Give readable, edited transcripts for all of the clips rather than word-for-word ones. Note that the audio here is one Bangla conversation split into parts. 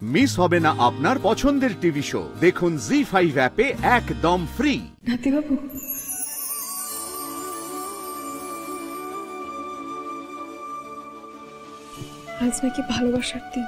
মিস হবে না আপনার পছন্দের টিভি শো। দেখুন জি5 অ্যাপে একদম ফ্রি। নাতিবাবু, আজ নাকি ভালোবাসার দিন।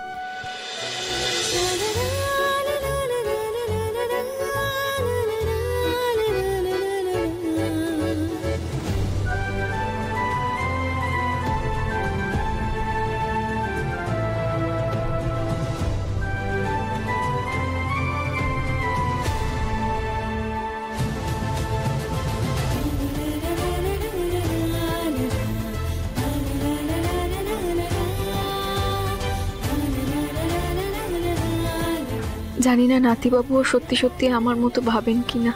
জানি না নাতিবাবুও সত্যি সত্যি আমার মতো ভাবেন কিনা।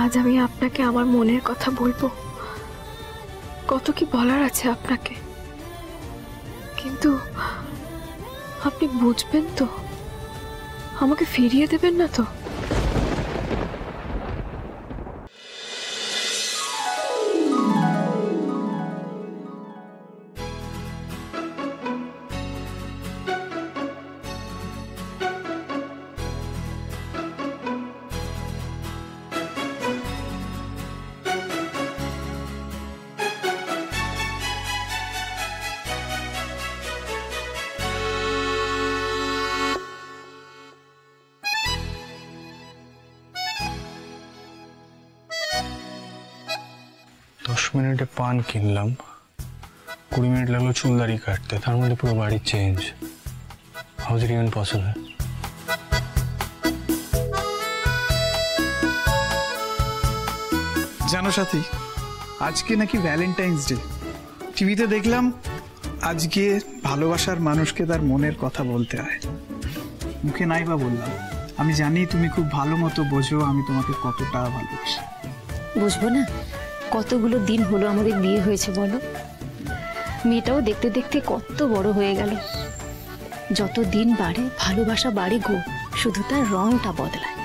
আজ আমি আপনাকে আমার মনের কথা বলবো। কত কি বলার আছে আপনাকে, কিন্তু আপনি বুঝবেন তো? আমাকে ফিরিয়ে দেবেন না তো? मिनटे पान किनलाम, 20 मिनट लगलो चुलदारी काटते, तार मध्य पुरो बाड़ी change. How is it even possible? জানো সাথী, আজকে নাকি ভ্যালেন্টাইন্স ডে। টিভিতে দেখলাম আজকে ভালোবাসার মানুষকে তার মনের কথা বলতে হয়। মুখে নাই বা বললাম, আমি জানি তুমি খুব ভালো মতো বোঝো আমি তোমাকে কতটা ভালোবাসি। বুঝবো না? কতগুলো দিন হলো আমাদের বিয়ে হয়েছে বলো। মেয়েটাও দেখতে দেখতে কত বড় হয়ে গেল। যত দিন বাড়ে ভালোবাসা বাড়ে গো, শুধু তার রংটা বদলায়।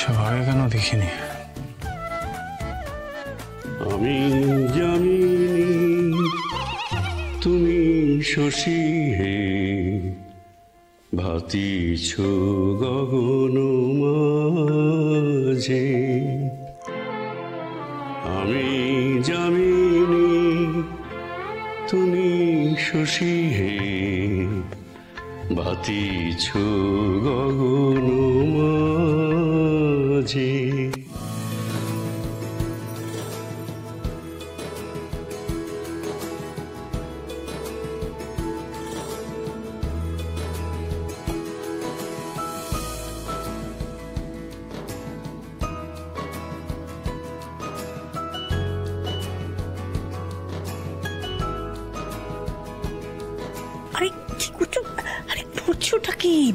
সবাই কেন দেখিনি? আমি জানি তুমি শশী হে, ভাতিছ গগন মাঝে। আমি জানি তুমি শশী হে, ভাতিছ গগন মাঝে।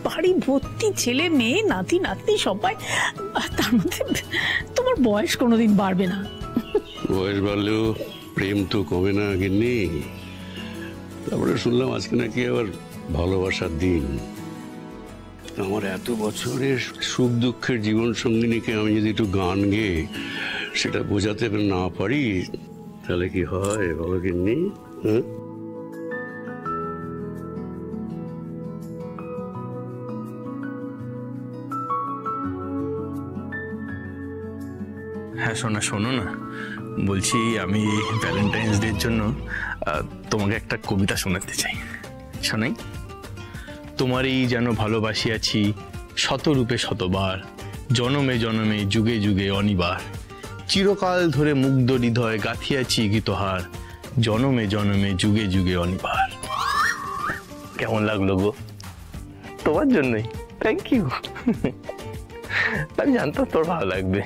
বাড়ি ভর্তি ছেলে মেয়ে নাতি নাতনি সবাই, তার মধ্যে তোমার বয়স কোনোদিন বাড়বে না। বয়স বাড়লেও প্রেম তো কমে না গিন্নি। তারপরে শুনলাম আজকে নাকি আবার ভালোবাসার দিন। আমার এত বছরের সুখ দুঃখের জীবন সঙ্গিনীকে আমি যদি একটু গান গেয়ে সেটা বোঝাতে না পারি তাহলে কি হয় বলো গিন্নি? হ্যাঁ, হ্যাঁ সোনা, শোনো না, বলছি আমি ভ্যালেন্টাইন্স ডের জন্য তোমাকে একটা কবিতা শোনাতে চাই। শোনাই? তোমারই যেন ভালোবাসিয়াছি শতরূপে শতবার, জনমে জনমে যুগে যুগে অনিবার, চিরকাল ধরে মুগ্ধ হৃদয় গাঁথিয়াছি গীতহার, জনমে জনমে যুগে যুগে অনিবার। কেমন লাগলো গো? তোমার জন্যই। Thank you. আমি জানতাম তোর ভালো লাগবে।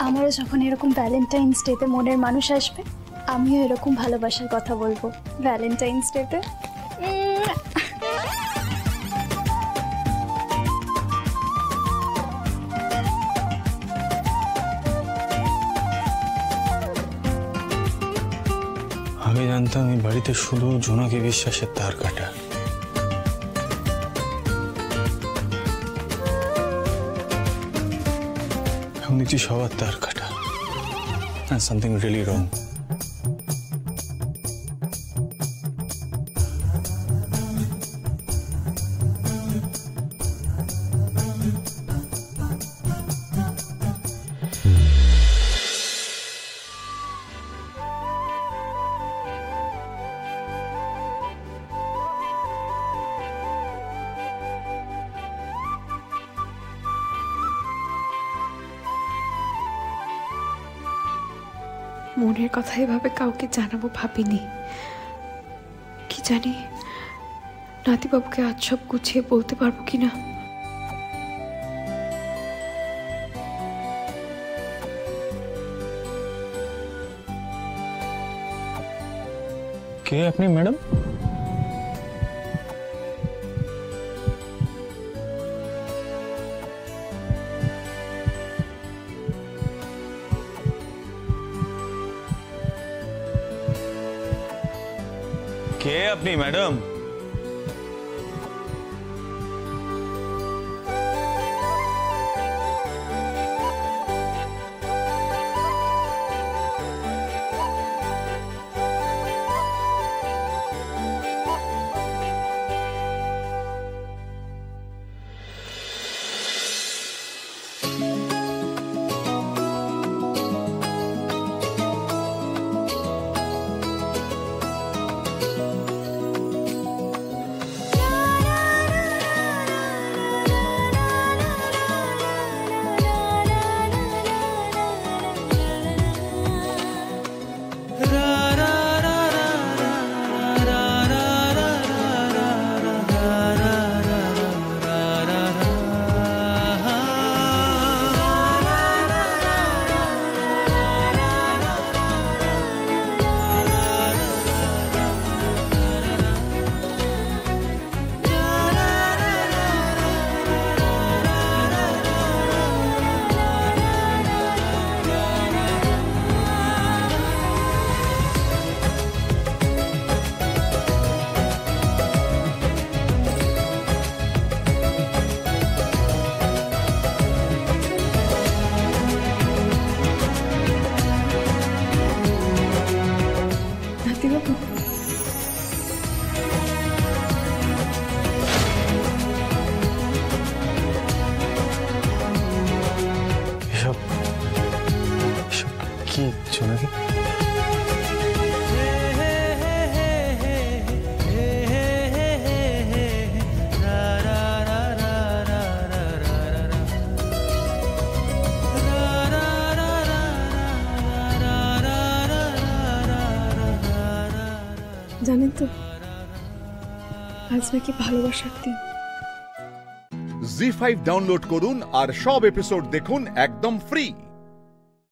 আমারও যখন এরকম ভ্যালেন্টাইন্স ডেতে মনের মানুষ আসবে, আমিও এরকম ভালোবাসার কথা বলবো ভ্যালেন্টাইন্স ডেতে। আমি আগে জানতাম এই বাড়িতে শুধু জোনাকি বিশ্বাসের তার কাটা। এখন দেখছি সবার তার কাটা। সামথিং রিয়েলি রং। মনের কথা এভাবে কাউকে জানাবো ভাবিনি। কি জানি নাতিবাবুকে আজ সব গুছিয়ে বলতে পারবো কিনা। কে আপনি ম্যাডাম? কে আপনি ম্যাডাম? কি জোনাকি? জানেন তো আজ নাকি ভালোবাসার দিন। জি5 ডাউনলোড করুন আর সব এপিসোড দেখুন একদম ফ্রি।